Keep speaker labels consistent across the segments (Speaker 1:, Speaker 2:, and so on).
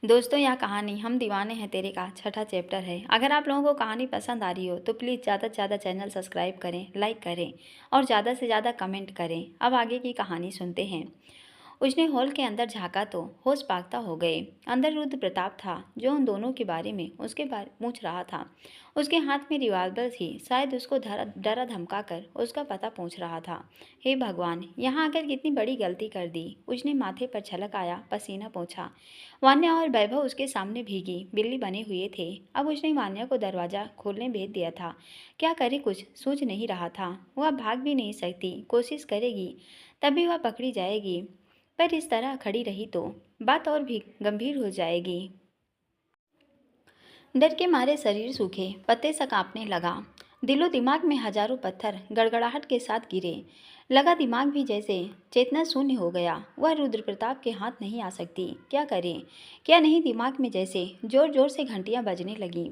Speaker 1: दोस्तों, यह कहानी हम दीवाने हैं तेरे का छठा चैप्टर है। अगर आप लोगों को कहानी पसंद आ रही हो तो प्लीज़ ज़्यादा से ज़्यादा चैनल सब्सक्राइब करें, लाइक करें और ज़्यादा से ज़्यादा कमेंट करें। अब आगे की कहानी सुनते हैं। उसने हॉल के अंदर झाँका तो होश बागता हो गए। अंदर रुद्र प्रताप था जो उन दोनों के बारे में उसके बारे पूछ रहा था। उसके हाथ में रिवाल्वर थी, शायद उसको डरा धमका कर उसका पता पूछ रहा था। हे भगवान, यहाँ आकर कितनी बड़ी गलती कर दी। उसने माथे पर छलक आया पसीना पोंछा। वान्या और वैभव उसके सामने भीगी बिल्ली बने हुए थे। अब उसने वान्या को दरवाज़ा खोलने भेज दिया था। क्या करे, कुछ सूझ नहीं रहा था। वह भाग भी नहीं सकती, कोशिश करेगी तभी वह पकड़ी जाएगी, पर इस तरह खड़ी रही तो बात और भी गंभीर हो जाएगी। डर के मारे शरीर सूखे पत्ते सा कांपने लगा। दिलो दिमाग में हजारों पत्थर गड़गड़ाहट के साथ गिरे। लगा दिमाग भी जैसे चेतना शून्य हो गया। वह रुद्र प्रताप के हाथ नहीं आ सकती, क्या करे क्या नहीं। दिमाग में जैसे जोर जोर से घंटियां बजने लगीं।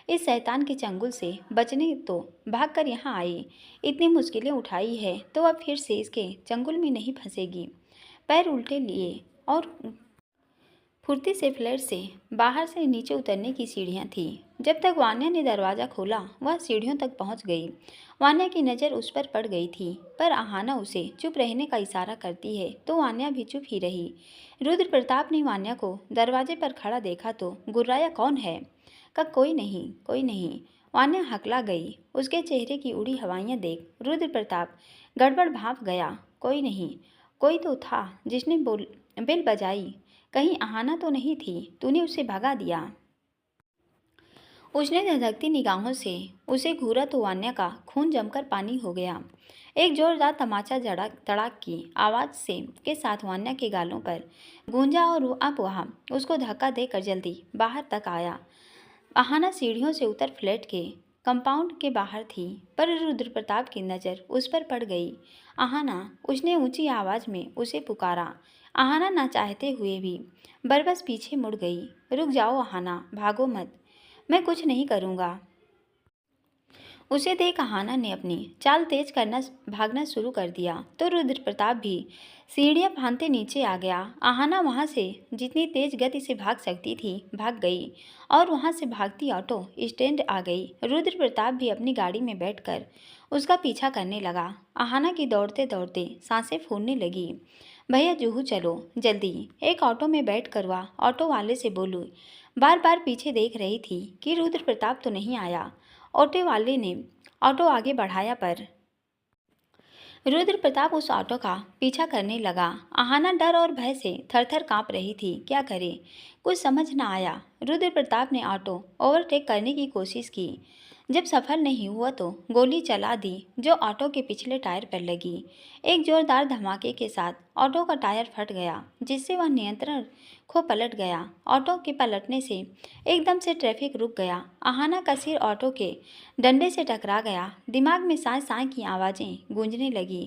Speaker 1: इस शैतान के चंगुल से बचने तो भाग कर यहाँ आई, इतनी मुश्किलें उठाई है तो अब फिर से इसके चंगुल में नहीं फंसेगी। पैर उल्टे लिए और फुर्ती से फ्लैट से बाहर से नीचे उतरने की सीढ़ियां थीं। जब तक वान्या ने दरवाज़ा खोला वह सीढ़ियों तक पहुंच गई। वान्या की नज़र उस पर पड़ गई थी, पर आहाना उसे चुप रहने का इशारा करती है तो वान्या भी चुप ही रही। रुद्र प्रताप ने वान्या को दरवाजे पर खड़ा देखा तो गुर्राया, कौन है? का कोई नहीं, कोई नहीं। वान्या हकला गई। उसके चेहरे की उड़ी हवाइयाँ देख रुद्र प्रताप गड़बड़ भाप गया। कोई नहीं, कोई तो था जिसने बेल बजाई। कहीं आहाना तो नहीं थी? तूने उसे भगा दिया? उसने धधकती निगाहों से उसे घूरा तो वान्या का खून जमकर पानी हो गया। एक जोरदार तमाचा जड़क तड़ाक की आवाज़ से के साथ वान्या के गालों पर गूंजा और वो अब वहाँ उसको धक्का देकर जल्दी बाहर तक आया। आहाना सीढ़ियों से उतर फ्लैट के कंपाउंड के बाहर थी, पर रुद्र प्रताप की नज़र उस पर पड़ गई। आहाना, उसने ऊंची आवाज़ में उसे पुकारा। आहाना ना चाहते हुए भी बरबस पीछे मुड़ गई। रुक जाओ आहाना, भागो मत, मैं कुछ नहीं करूँगा। उसे देख आहाना ने अपनी चाल तेज करना भागना शुरू कर दिया तो रुद्र प्रताप भी सीढ़ियाँ फांदते नीचे आ गया। आहाना वहाँ से जितनी तेज गति से भाग सकती थी भाग गई और वहाँ से भागती ऑटो स्टैंड आ गई। रुद्र प्रताप भी अपनी गाड़ी में बैठकर उसका पीछा करने लगा। आहाना की दौड़ते दौड़ते सांसें फूलने लगी। भैया जूहू चलो जल्दी, एक ऑटो में बैठ कर वह ऑटो वाले से बोलूँ। बार बार पीछे देख रही थी कि रुद्र प्रताप तो नहीं आया। ऑटो वाले ने ऑटो आगे बढ़ाया, पर रुद्र प्रताप उस ऑटो का पीछा करने लगा। आहाना डर और भय से थरथर कांप रही थी। क्या करे, कुछ समझ न आया। रुद्र प्रताप ने ऑटो ओवरटेक करने की कोशिश की। जब सफल नहीं हुआ तो गोली चला दी जो ऑटो के पिछले टायर पर लगी। एक जोरदार धमाके के साथ ऑटो का टायर फट गया, जिससे वह नियंत्रण खो पलट गया। ऑटो के पलटने से एकदम से ट्रैफिक रुक गया। आहाना का सिर ऑटो के डंडे से टकरा गया। दिमाग में साए साए की आवाज़ें गूंजने लगी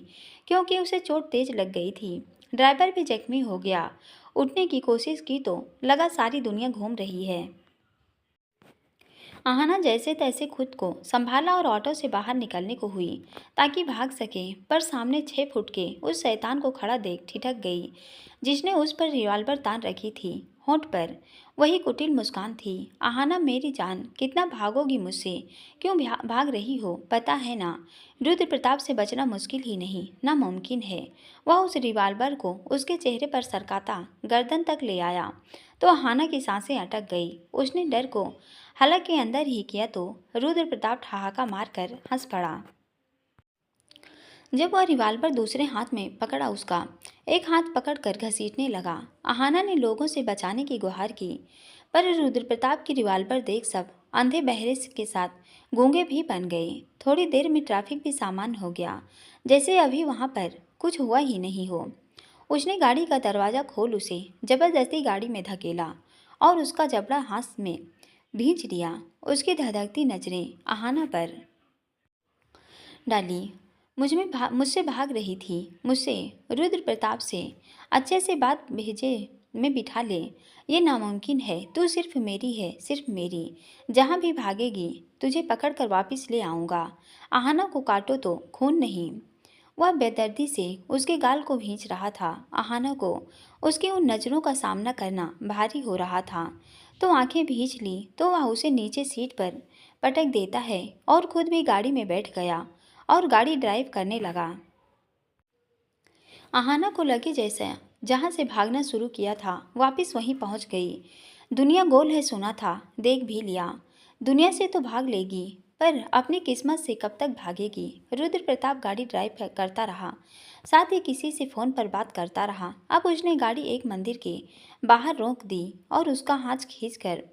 Speaker 1: क्योंकि उसे चोट तेज लग गई थी। ड्राइवर भी जख्मी हो गया। उठने की कोशिश की तो लगा सारी दुनिया घूम रही है। आहाना जैसे तैसे खुद को संभाला और ऑटो से बाहर निकलने को हुई ताकि भाग सके, पर सामने 6 फुट के उस शैतान को खड़ा देख ठिठक गई जिसने उस पर रिवॉल्वर तान रखी थी। होंठ पर वही कुटिल मुस्कान थी। आहाना, मेरी जान, कितना भागोगी मुझसे? क्यों भाग रही हो? पता है ना, रुद्र प्रताप से बचना मुश्किल ही नहीं नामुमकिन है। वह उस रिवॉल्वर को उसके चेहरे पर सरकाता गर्दन तक ले आया तो आहाना की सांसें अटक गई। उसने डर को हलक के अंदर ही किया तो रुद्र प्रताप ठहाका मारकर हंस पड़ा। जब वह रिवाल्वर दूसरे हाथ में पकड़ा, उसका एक हाथ पकड़कर घसीटने लगा। आहाना ने लोगों से बचाने की गुहार की, पर रुद्र प्रताप की रिवाल्वर देख सब अंधे बहरे के साथ गूंगे भी बन गए। थोड़ी देर में ट्रैफिक भी सामान्य हो गया, जैसे अभी वहाँ पर कुछ हुआ ही नहीं हो। उसने गाड़ी का दरवाज़ा खोल उसे जबरदस्ती गाड़ी में धकेला और उसका जबड़ा हाथ में भींच लिया। उसकी धधकती नजरें आहाना पर डाली। मुझसे भाग रही थी, मुझसे, रुद्र प्रताप से। अच्छे से बात भेजे में बिठा ले। ये नामुमकिन है, तू सिर्फ मेरी है, सिर्फ मेरी। जहाँ भी भागेगी तुझे पकड़ कर वापस ले आऊँगा। आहाना को काटो तो खून नहीं। वह बेदर्दी से उसके गाल को भींच रहा था। आहाना को उसकी उन नज़रों का सामना करना भारी हो रहा था। तो आंखें भींच ली तो वह उसे नीचे सीट पर पटक देता है और खुद भी गाड़ी में बैठ गया और गाड़ी ड्राइव करने लगा। आहाना को लगे जैसे जहाँ से भागना शुरू किया था वापस वहीं पहुँच गई। दुनिया गोल है सुना था, देख भी लिया। दुनिया से तो भाग लेगी पर अपनी किस्मत से कब तक भागेगी। रुद्र प्रताप गाड़ी ड्राइव करता रहा, साथ ही किसी से फ़ोन पर बात करता रहा। अब उसने गाड़ी एक मंदिर के बाहर रोक दी और उसका हाथ खींचकर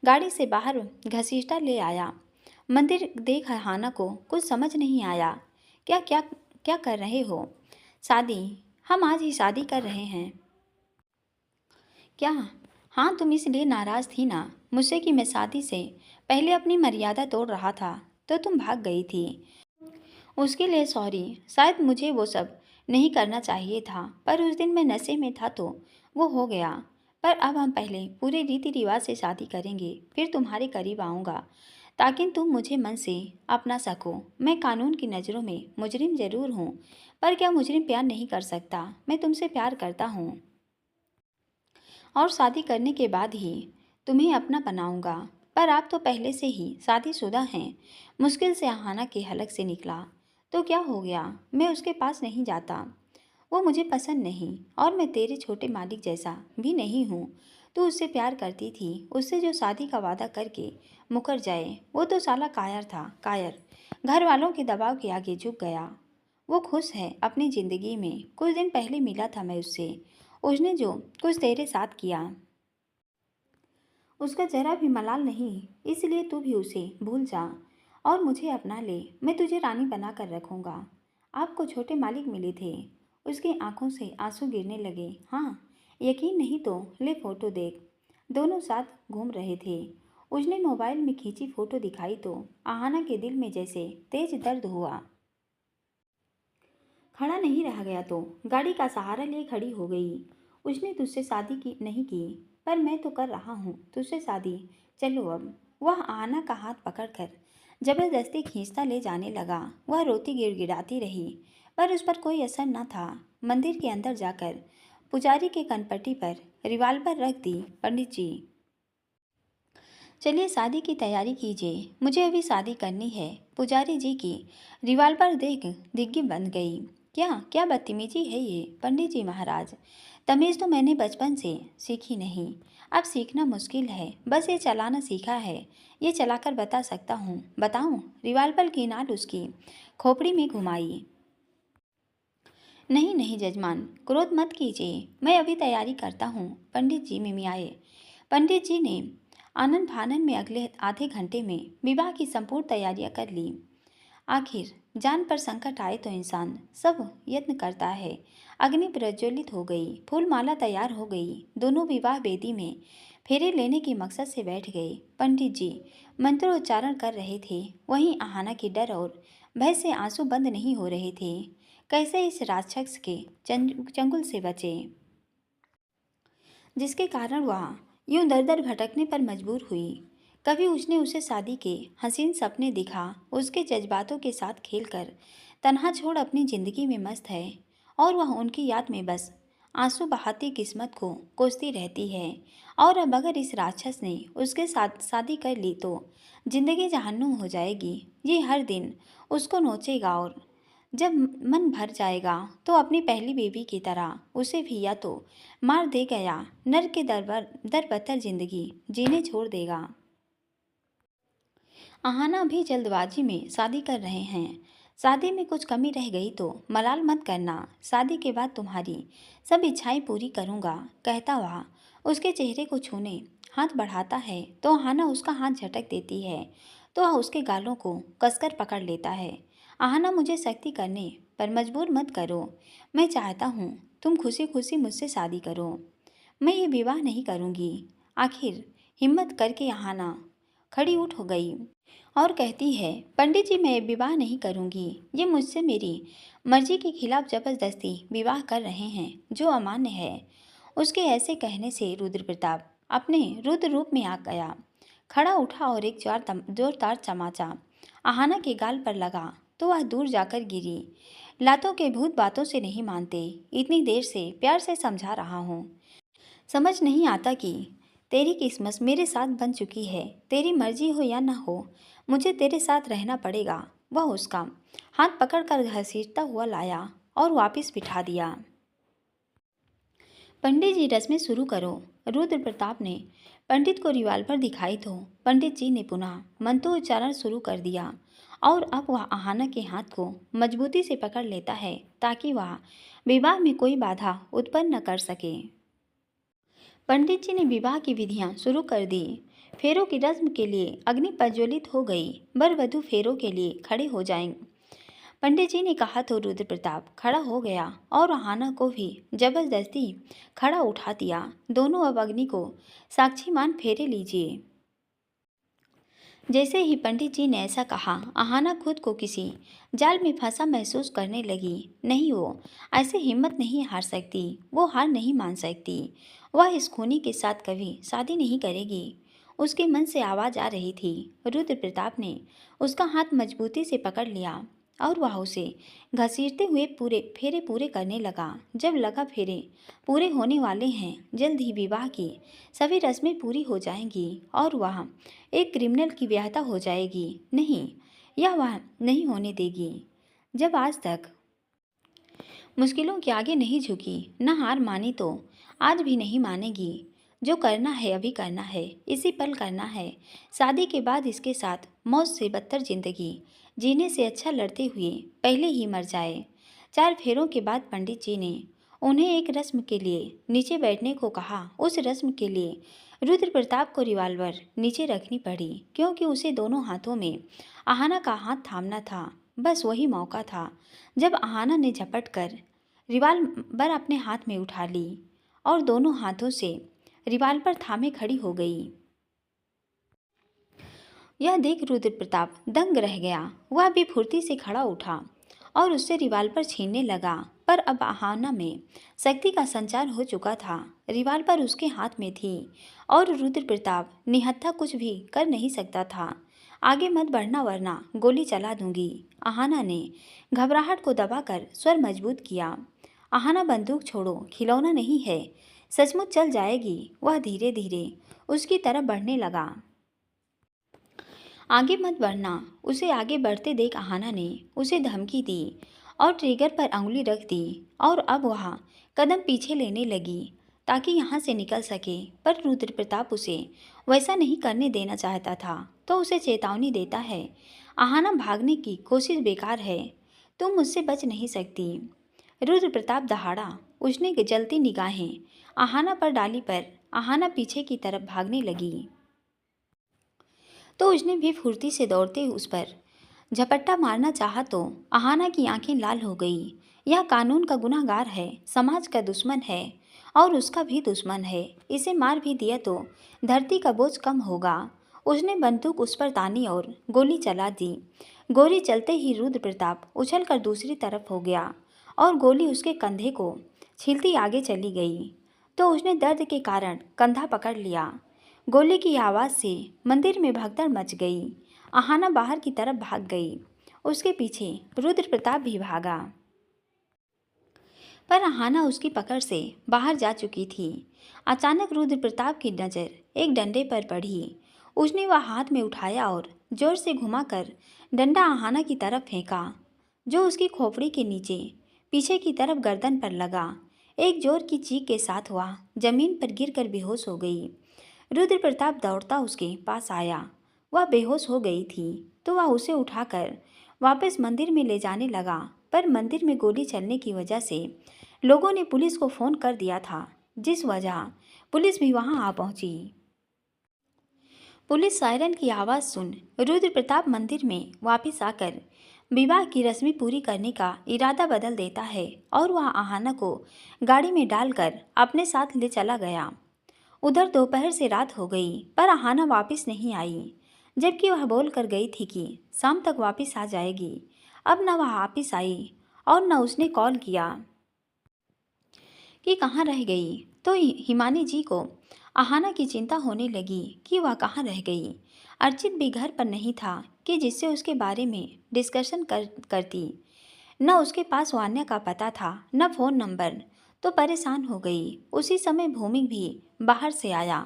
Speaker 1: गाड़ी से बाहर घसीटता ले आया। मंदिर देख आहाना को कुछ समझ नहीं आया। क्या क्या क्या कर रहे हो? शादी? हम आज ही शादी कर रहे हैं। क्या? हाँ, तुम इसलिए नाराज़ थी ना मुझसे कि मैं शादी से पहले अपनी मर्यादा तोड़ रहा था तो तुम भाग गई थी। उसके लिए सॉरी। शायद मुझे वो सब नहीं करना चाहिए था, पर उस दिन मैं नशे में था तो वो हो गया। पर अब हम पहले पूरे रीति रिवाज से शादी करेंगे, फिर तुम्हारे करीब आऊँगा ताकि तुम मुझे मन से अपना सको। मैं कानून की नज़रों में मुजरिम ज़रूर हूँ, पर क्या मुजरिम प्यार नहीं कर सकता? मैं तुमसे प्यार करता हूँ और शादी करने के बाद ही तुम्हें अपना बनाऊंगा। पर आप तो पहले से ही शादीशुदा हैं। मुश्किल से आहाना के हलक से निकला। तो क्या हो गया? मैं उसके पास नहीं जाता। वो मुझे पसंद नहीं और मैं तेरे छोटे मालिक जैसा भी नहीं हूँ। तू उससे प्यार करती थी, उससे जो शादी का वादा करके मुकर जाए। वो तो साला कायर था, कायर। घर वालों के दबाव के आगे झुक गया। वो खुश है अपनी ज़िंदगी में। कुछ दिन पहले मिला था मैं उससे। उसने जो कुछ तेरे साथ किया उसका जरा भी मलाल नहीं, इसलिए तू भी उसे भूल जा और मुझे अपना ले। मैं तुझे रानी बना कर रखूँगा। आपको छोटे मालिक मिले थे। उसकी आंखों से आंसू गिरने लगे। हाँ, यकीन नहीं तो ले फ़ोटो देख। दोनों साथ घूम रहे थे। उसने मोबाइल में खींची फ़ोटो दिखाई तो आहाना के दिल में जैसे तेज दर्द हुआ। खड़ा नहीं रह गया तो गाड़ी का सहारा लिए खड़ी हो गई। उसने तुझसे शादी की नहीं की, पर मैं तो कर रहा हूँ तुझसे शादी। चलो अब। वह आना का हाथ पकड़कर जबरदस्ती खींचता ले जाने लगा। वह रोती गिड़गिड़ाती रही, पर उस पर कोई असर न था। मंदिर के अंदर जाकर पुजारी के कनपट्टी पर रिवाल्वर रख दी। पंडित जी, चलिए शादी की तैयारी कीजिए, मुझे अभी शादी करनी है। पुजारी जी की रिवाल्वर देख दिग्गी बन गई। क्या क्या बदतमीजी है ये पंडित जी महाराज। तमीज़ तो मैंने बचपन से सीखी नहीं, अब सीखना मुश्किल है। बस ये चलाना सीखा है, ये चलाकर बता सकता हूँ। बताऊँ? रिवाल्वर की नाल उसकी खोपड़ी में घुमाई। नहीं नहीं जजमान, क्रोध मत कीजिए, मैं अभी तैयारी करता हूँ। पंडित जी मिमियाए। पंडित जी ने आनन फानन में अगले आधे घंटे में विवाह की संपूर्ण तैयारियां कर ली। आखिर जान पर संकट आए तो इंसान सब यत्न करता है। अग्नि प्रज्वलित हो गई, फूल माला तैयार हो गई। दोनों विवाह वेदी में फेरे लेने के मकसद से बैठ गए। पंडित जी मंत्रोच्चारण कर रहे थे, वहीं आहाना के डर और भय से आंसू बंद नहीं हो रहे थे। कैसे इस राक्षस के चंगुल से बचे जिसके कारण वह यूं दर दर भटकने पर मजबूर हुई। कभी उसने उसे शादी के हसीन सपने दिखा, उसके जज्बातों के साथ खेलकर तन्हा छोड़ अपनी जिंदगी में मस्त है और वह उनकी याद में बस आंसू बहाती किस्मत को कोसती रहती है। और अब अगर इस राक्षस ने उसके साथ शादी कर ली तो जिंदगी जहन्नुम हो जाएगी। ये हर दिन उसको नोचेगा और जब मन भर जाएगा तो अपनी पहली बेबी की तरह उसे भी या तो मार देगा या नर के दर बदतर जिंदगी जीने छोड़ देगा। आहाना भी जल्दबाजी में शादी कर रहे हैं। शादी में कुछ कमी रह गई तो मलाल मत करना। शादी के बाद तुम्हारी सब इच्छाएं पूरी करूंगा, कहता वह उसके चेहरे को छूने हाथ बढ़ाता है तो आहाना उसका हाथ झटक देती है तो वह उसके गालों को कसकर पकड़ लेता है। आहाना, मुझे सख्ती करने पर मजबूर मत करो। मैं चाहता हूँ तुम खुशी खुशी मुझसे शादी करो। मैं ये विवाह नहीं करूँगी। आखिर हिम्मत करके आहाना खड़ी उठ हो गई और कहती है, पंडित जी मैं विवाह नहीं करूँगी। ये मुझसे मेरी मर्जी के खिलाफ जबरदस्ती विवाह कर रहे हैं जो अमान्य है। उसके ऐसे कहने से रुद्र प्रताप अपने रुद्र रूप में आ गया। खड़ा उठा और एक जोरदार चमाचा आहाना के गाल पर लगा तो वह दूर जाकर गिरी। लातों के भूत बातों से नहीं मानते। इतनी देर से प्यार से समझा रहा हूँ। समझ नहीं आता कि तेरी किस्मत मेरे साथ बन चुकी है। तेरी मर्जी हो या ना हो, मुझे तेरे साथ रहना पड़ेगा। वह उसका हाथ पकड़कर घसीटता हुआ लाया और वापस बिठा दिया। पंडित जी, रस्में शुरू करो। रुद्र प्रताप ने पंडित को रिवाल्वर दिखाई तो पंडित जी ने पुनः मंत्रोच्चारण शुरू कर दिया और अब वह आहाना के हाथ को मजबूती से पकड़ लेता है ताकि वह विवाह में कोई बाधा उत्पन्न न कर सके। पंडित जी ने विवाह की विधियां शुरू कर दी। फेरों की रस्म के लिए अग्नि प्रज्वलित हो गई। वर वधू फेरों के लिए खड़े हो जाएंगे। पंडित जी ने कहा तो रुद्र प्रताप खड़ा हो गया और आहाना को भी जबरदस्ती खड़ा उठा दिया। दोनों अब अग्नि को साक्षी मान फेरे लीजिए। जैसे ही पंडित जी ने ऐसा कहा, आहाना खुद को किसी जाल में फंसा महसूस करने लगी। नहीं, वो ऐसे हिम्मत नहीं हार सकती। वो हार नहीं मान सकती। वह इस खूनी के साथ कभी शादी नहीं करेगी। उसके मन से आवाज़ आ रही थी। रुद्र प्रताप ने उसका हाथ मजबूती से पकड़ लिया और वह उसे घसीटते हुए फेरे पूरे करने लगा। जब लगा फेरे पूरे होने वाले हैं, जल्द ही विवाह की सभी रस्में पूरी हो जाएंगी और वह एक क्रिमिनल की ब्याहता हो जाएगी। नहीं, यह वह नहीं होने देगी। जब आज तक मुश्किलों के आगे नहीं झुकी, न हार मानी, तो आज भी नहीं मानेगी। जो करना है अभी करना है, इसी पल करना है। शादी के बाद इसके साथ मौत से बदतर जिंदगी जीने से अच्छा लड़ते हुए पहले ही मर जाए। 4 फेरों के बाद पंडित जी ने उन्हें एक रस्म के लिए नीचे बैठने को कहा। उस रस्म के लिए रुद्र प्रताप को रिवाल्वर नीचे रखनी पड़ी क्योंकि उसे दोनों हाथों में आहाना का हाथ थामना था। बस वही मौका था जब आहाना ने झपट कर रिवाल्वर अपने हाथ में उठा ली और दोनों हाथों से रिवाल्वर थामे खड़ी हो गई। यह देख रुद्र प्रताप दंग रह गया। वह भी फुर्ती से खड़ा उठा और उससे रिवाल्वर छीनने लगा, पर अब आहाना में शक्ति का संचार हो चुका था। रिवाल्वर उसके हाथ में थी और रुद्र प्रताप निहत्था कुछ भी कर नहीं सकता था। आगे मत बढ़ना वरना गोली चला दूंगी। आहाना ने घबराहट को दबाकर स्वर मजबूत किया। आहाना, बंदूक छोड़ो, खिलौना नहीं है, सचमुच चल जाएगी। वह धीरे धीरे उसकी तरफ बढ़ने लगा। आगे मत बढ़ना। उसे आगे बढ़ते देख आहाना ने उसे धमकी दी और ट्रिगर पर अंगुली रख दी और अब वह कदम पीछे लेने लगी ताकि यहाँ से निकल सके। पर रुद्र प्रताप उसे वैसा नहीं करने देना चाहता था, तो उसे चेतावनी देता है, आहाना, भागने की कोशिश बेकार है, तुम मुझसे बच नहीं सकती। रुद्र प्रताप दहाड़ा। उसने जलती निगाहें आहाना पर डाली, पर आहाना पीछे की तरफ भागने लगी तो उसने भी फुर्ती से दौड़ते उस पर झपट्टा मारना चाहा तो आहाना की आंखें लाल हो गई। यह कानून का गुनहगार है, समाज का दुश्मन है और उसका भी दुश्मन है। इसे मार भी दिया तो धरती का बोझ कम होगा। उसने बंदूक उस पर तानी और गोली चला दी। गोली चलते ही रुद्र प्रताप उछलकर दूसरी तरफ हो गया और गोली उसके कंधे को छीलती आगे चली गई तो उसने दर्द के कारण कंधा पकड़ लिया। गोली की आवाज़ से मंदिर में भगदड़ मच गई। आहाना बाहर की तरफ भाग गई। उसके पीछे रुद्र प्रताप भी भागा, पर आहाना उसकी पकड़ से बाहर जा चुकी थी। अचानक रुद्र प्रताप की नज़र एक डंडे पर पड़ी। उसने वह हाथ में उठाया और जोर से घुमाकर डंडा आहाना की तरफ फेंका, जो उसकी खोपड़ी के नीचे पीछे की तरफ गर्दन पर लगा। एक जोर की चीख के साथ वह जमीन पर गिरकर बेहोश हो गई। रुद्र प्रताप दौड़ता उसके पास आया। वह बेहोश हो गई थी तो वह उसे उठाकर वापस मंदिर में ले जाने लगा, पर मंदिर में गोली चलने की वजह से लोगों ने पुलिस को फ़ोन कर दिया था, जिस वजह पुलिस भी वहां आ पहुंची। पुलिस सायरन की आवाज़ सुन रुद्र प्रताप मंदिर में वापस आकर विवाह की रस्में पूरी करने का इरादा बदल देता है और वह आहाना को गाड़ी में डालकर अपने साथ ले चला गया। उधर दोपहर से रात हो गई, पर आहाना वापस नहीं आई, जबकि वह बोल कर गई थी कि शाम तक वापस आ जाएगी। अब न वह वापस आई और न उसने कॉल किया कि कहाँ रह गई। तो हिमानी जी को आहाना की चिंता होने लगी कि वह कहाँ रह गई। अर्चित भी घर पर नहीं था कि जिससे उसके बारे में डिस्कशन करती। न उसके पास वान्या का पता था न फ़ोन नंबर। तो परेशान हो गई। उसी समय भूमि भी बाहर से आया।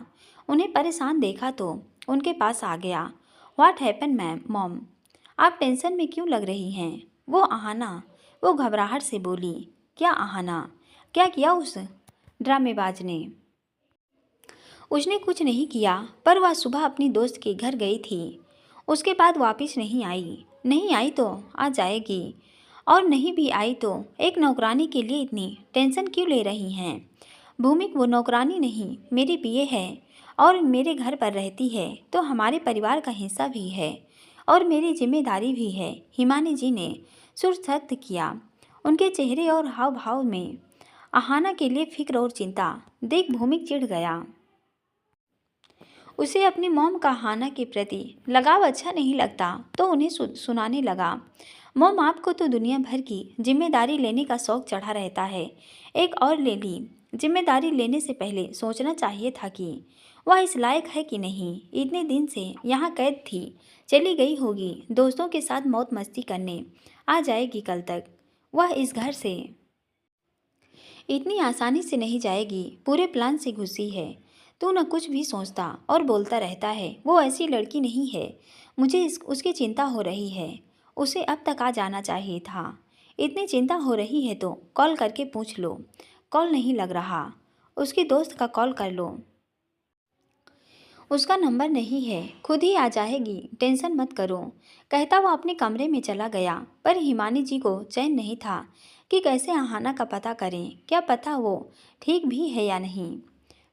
Speaker 1: उन्हें परेशान देखा तो उनके पास आ गया। व्हाट हैपन मैम मॉम, आप टेंशन में क्यों लग रही हैं? वो घबराहट से बोली। क्या आहाना? क्या किया उस ड्रामेबाज ने? उसने कुछ नहीं किया, पर वह सुबह अपनी दोस्त के घर गई थी। उसके बाद वापस नहीं आई। नहीं आई तो आ जाएगी, और नहीं भी आई तो एक नौकरानी के लिए इतनी टेंशन क्यों ले रही हैं? भूमि वो नौकरानी नहीं, मेरी बीए है और मेरे घर पर रहती है तो हमारे परिवार का हिस्सा भी है और मेरी जिम्मेदारी भी है। हिमानी जी ने सुर सख्त किया। उनके चेहरे और हाव भाव में आहाना के लिए फिक्र और चिंता देख भूमि चिढ़ गया। उसे अपनी मॉम का आहाना के प्रति लगाव अच्छा नहीं लगता तो उन्हें सुनाने लगा। मॉम, आपको तो दुनिया भर की जिम्मेदारी लेने का शौक चढ़ा रहता है। एक और ले ली। जिम्मेदारी लेने से पहले सोचना चाहिए था कि वह इस लायक है कि नहीं। इतने दिन से यहाँ कैद थी, चली गई होगी दोस्तों के साथ मौज मस्ती करने, आ जाएगी कल तक। वह इस घर से इतनी आसानी से नहीं जाएगी, पूरे प्लान से घुसी है। तू न कुछ भी सोचता और बोलता रहता है। वो ऐसी लड़की नहीं है। मुझे उसकी चिंता हो रही है। उसे अब तक आ जाना चाहिए था। इतनी चिंता हो रही है तो कॉल करके पूछ लो। कॉल नहीं लग रहा, उसकी दोस्त का कॉल कर लो। उसका नंबर नहीं है, खुद ही आ जाएगी, टेंशन मत करो, कहता वो अपने कमरे में चला गया। पर हिमानी जी को चैन नहीं था कि कैसे आहाना का पता करें। क्या पता वो ठीक भी है या नहीं।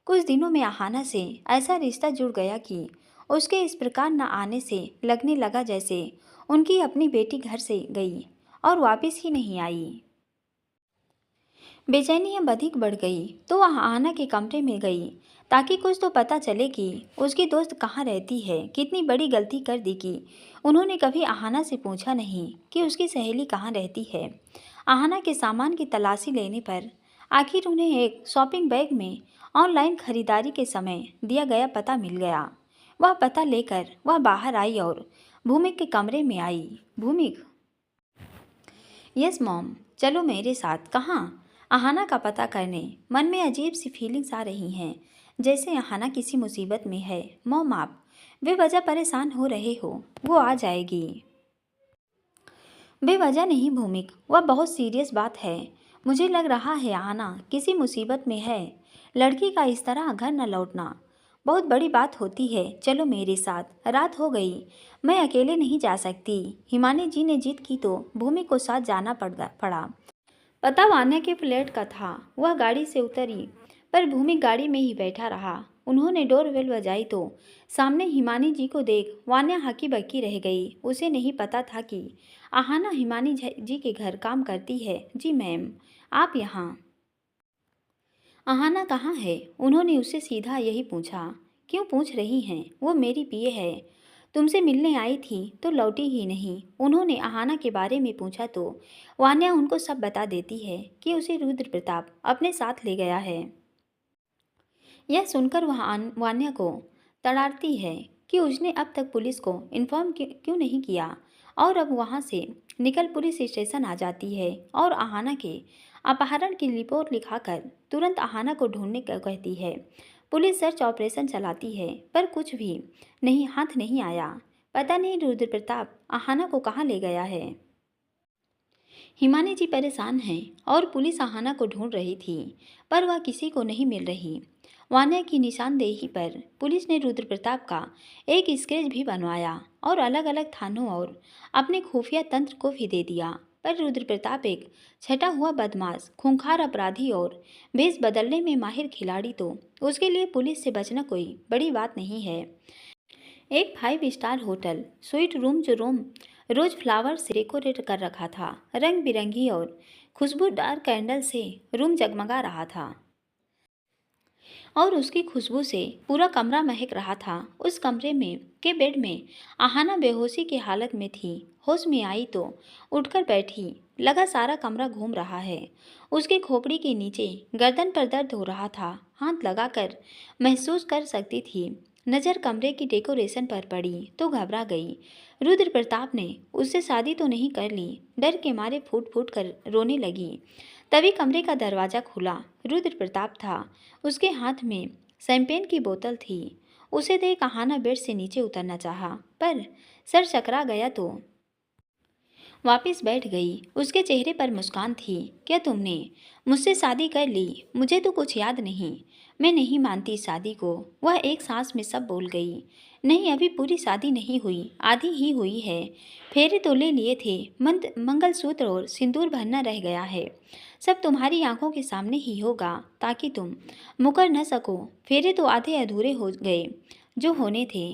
Speaker 1: कुछ दिनों में आहाना से ऐसा रिश्ता जुड़ गया कि उसके इस प्रकार न आने से लगने लगा जैसे उनकी अपनी बेटी घर से गई और वापस ही नहीं आई। बेचैनी अब अधिक बढ़ गई तो वह आहाना के कमरे में गई ताकि कुछ तो पता चले कि उसकी दोस्त कहाँ रहती है। कितनी बड़ी गलती कर दी कि उन्होंने कभी आहाना से पूछा नहीं कि उसकी सहेली कहाँ रहती है। आहाना के सामान की तलाशी लेने पर आखिर उन्हें एक शॉपिंग बैग में ऑनलाइन खरीदारी के समय दिया गया पता मिल गया। वह पता लेकर वह बाहर आई और भूमिक के कमरे में आई। भूमिक, यस मॉम, चलो मेरे साथ। कहाँ? आहाना का पता करने। मन में अजीब सी फीलिंग्स आ रही हैं, जैसे आहाना किसी मुसीबत में है। मॉम, आप बेवजह परेशान हो रहे हो, वो आ जाएगी। बेवजह नहीं भूमिक, वह बहुत सीरियस बात है। मुझे लग रहा है आहाना किसी मुसीबत में है। लड़की का इस तरह घर न लौटना बहुत बड़ी बात होती है। चलो मेरे साथ, रात हो गई, मैं अकेले नहीं जा सकती। हिमानी जी ने जिद की तो भूमि को साथ जाना पड़ा। पता वान्या के फ्लैट का था। वह गाड़ी से उतरी पर भूमि गाड़ी में ही बैठा रहा। उन्होंने डोरबेल बजाई तो सामने हिमानी जी को देख वान्या हकी बकी रह गई। उसे नहीं पता था कि आहाना हिमानी जी के घर काम करती है। जी मैम, आप यहाँ? आहाना कहाँ है? उन्होंने उससे सीधा यही पूछा। क्यों पूछ रही हैं? वो मेरी पीए है। तुमसे मिलने आई थी तो लौटी ही नहीं। उन्होंने आहाना के बारे में पूछा तो वान्या उनको सब बता देती है कि उसे रुद्र प्रताप अपने साथ ले गया है। यह सुनकर वह वान्या को तड़ाती है कि उसने अब तक पुलिस को इन्फॉर्म क्यों नहीं किया, और अब वहाँ से निकल पुलिस स्टेशन आ जाती है और आहाना के अपहरण की रिपोर्ट लिखाकर तुरंत आहाना को ढूंढने का कहती है। पुलिस सर्च ऑपरेशन चलाती है पर कुछ भी नहीं, हाथ नहीं आया। पता नहीं रुद्र प्रताप आहाना को कहाँ ले गया है। हिमानी जी परेशान हैं और पुलिस आहाना को ढूंढ रही थी पर वह किसी को नहीं मिल रही। वान्या की निशानदेही पर पुलिस ने रुद्र प्रताप का एक स्केच भी बनवाया और अलग अलग थानों और अपने खुफिया तंत्र को भी दे दिया। पर रुद्र प्रताप एक छटा हुआ बदमाश, खूंखार अपराधी और भेष बदलने में माहिर खिलाड़ी, तो उसके लिए पुलिस से बचना कोई बड़ी बात नहीं है। एक 5 star hotel suite room rose flower से डेकोरेट कर रखा था। रंग बिरंगी और खुशबूदार कैंडल से रूम जगमगा रहा था और उसकी खुशबू से पूरा कमरा महक रहा था। उस कमरे में के बेड में आहाना बेहोशी की हालत में थी। होश में आई तो उठकर बैठी, लगा सारा कमरा घूम रहा है। उसके खोपड़ी के नीचे गर्दन पर दर्द हो रहा था। हाथ लगाकर महसूस कर सकती थी नज़र कमरे की डेकोरेशन पर पड़ी तो घबरा गई। रुद्र प्रताप ने उससे शादी तो नहीं कर ली। डर के मारे फूट फूट कर रोने लगी। तभी कमरे का दरवाज़ा खुला। रुद्र प्रताप था। उसके हाथ में शैंपेन की बोतल थी। उसे देख अहाना बेड से नीचे उतरना चाहा, पर सर चकरा गया तो वापस बैठ गई। उसके चेहरे पर मुस्कान थी। क्या तुमने मुझसे शादी कर ली? मुझे तो कुछ याद नहीं। मैं नहीं मानती शादी को। वह एक सांस में सब बोल गई। नहीं, अभी पूरी शादी नहीं हुई, आधी ही हुई है। फेरे तो ले लिए थे, मंगलसूत्र और सिंदूर भरना रह गया है। सब तुम्हारी आंखों के सामने ही होगा ताकि तुम मुकर न सको। फेरे तो आधे अधूरे हो गए जो होने थे।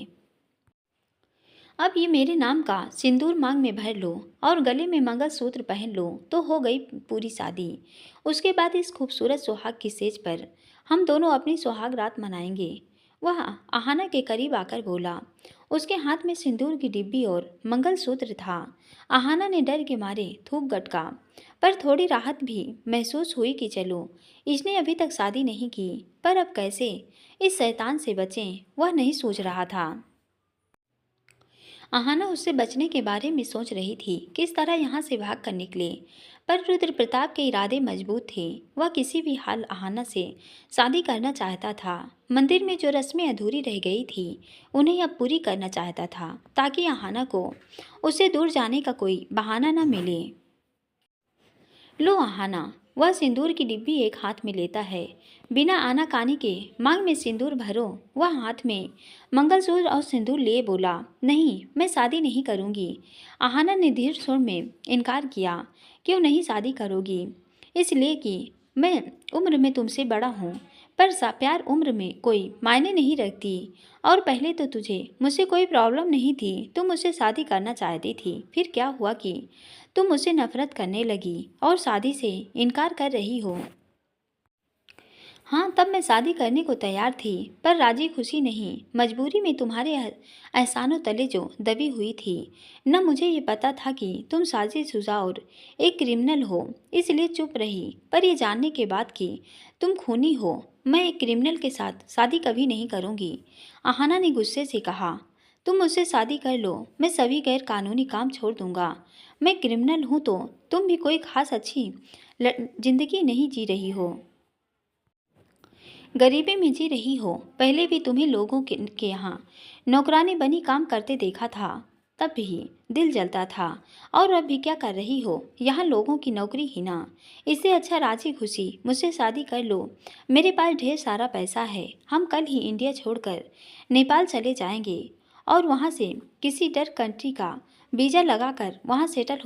Speaker 1: अब ये मेरे नाम का सिंदूर मांग में भर लो और गले में मंगलसूत्र पहन लो तो हो गई पूरी शादी। उसके बाद इस खूबसूरत सुहाग की सेज पर हम दोनों अपनी सुहाग रात मनाएंगे। वह आहाना के करीब आकर बोला। उसके हाथ में सिंदूर की डिब्बी और मंगलसूत्र था। आहाना ने डर के मारे थूक गटका, पर थोड़ी राहत भी महसूस हुई कि चलो, इसने अभी तक शादी नहीं की, पर अब कैसे इस शैतान से बचें वह नहीं सोच रहा था। आहाना उससे बचने के बारे में सोच रही थी, किस तरह यहाँ से भाग कर निकले। पर रुद्र प्रताप के इरादे मजबूत थे। वह किसी भी हाल आहाना से शादी करना चाहता था। मंदिर में जो रस्में अधूरी रह गई थी उन्हें अब पूरी करना चाहता था, ताकि आहाना को उससे दूर जाने का कोई बहाना न मिले। लो आहाना, वह सिंदूर की डिब्बी एक हाथ में लेता है। बिना आनाकानी के मांग में सिंदूर भरो। वह हाथ में मंगलसूत्र और सिंदूर लिए बोला। नहीं, मैं शादी नहीं करूंगी। आहाना ने धीर स्वर में इनकार किया। क्यों नहीं शादी करोगी? इसलिए कि मैं उम्र में तुमसे बड़ा हूँ, पर प्यार उम्र में कोई मायने नहीं रखती। और पहले तो तुझे मुझसे कोई प्रॉब्लम नहीं थी, तुम मुझसे शादी करना चाहती थी। फिर क्या हुआ कि तुम मुझसे नफरत करने लगी और शादी से इनकार कर रही हो। हाँ, तब मैं शादी करने को तैयार थी, पर राजी खुशी नहीं, मजबूरी में तुम्हारे एहसानों तले जो दबी हुई थी। न मुझे ये पता था कि तुम साजिशुजा और एक क्रिमिनल हो, इसलिए चुप रही। पर ये जानने के बाद कि तुम खूनी हो, मैं एक क्रिमिनल के साथ शादी कभी नहीं करूँगी। आहाना ने गुस्से से कहा। तुम मुझसे शादी कर लो, मैं सभी गैर कानूनी काम छोड़ दूंगा। मैं क्रिमिनल हूँ तो तुम भी कोई खास अच्छी जिंदगी नहीं जी रही हो, गरीबी में जी रही हो। पहले भी तुम्हें लोगों के यहाँ नौकरानी बनी काम करते देखा था, तब भी दिल जलता था। और अब भी क्या कर रही हो, यहाँ लोगों की नौकरी ही ना। इससे अच्छा राजी खुशी मुझसे शादी कर लो। मेरे पास ढेर सारा पैसा है। हम कल ही इंडिया छोड़कर नेपाल चले जाएंगे और वहाँ से किसी डर कंट्री का वीज़ा लगाकर वहाँ सेटल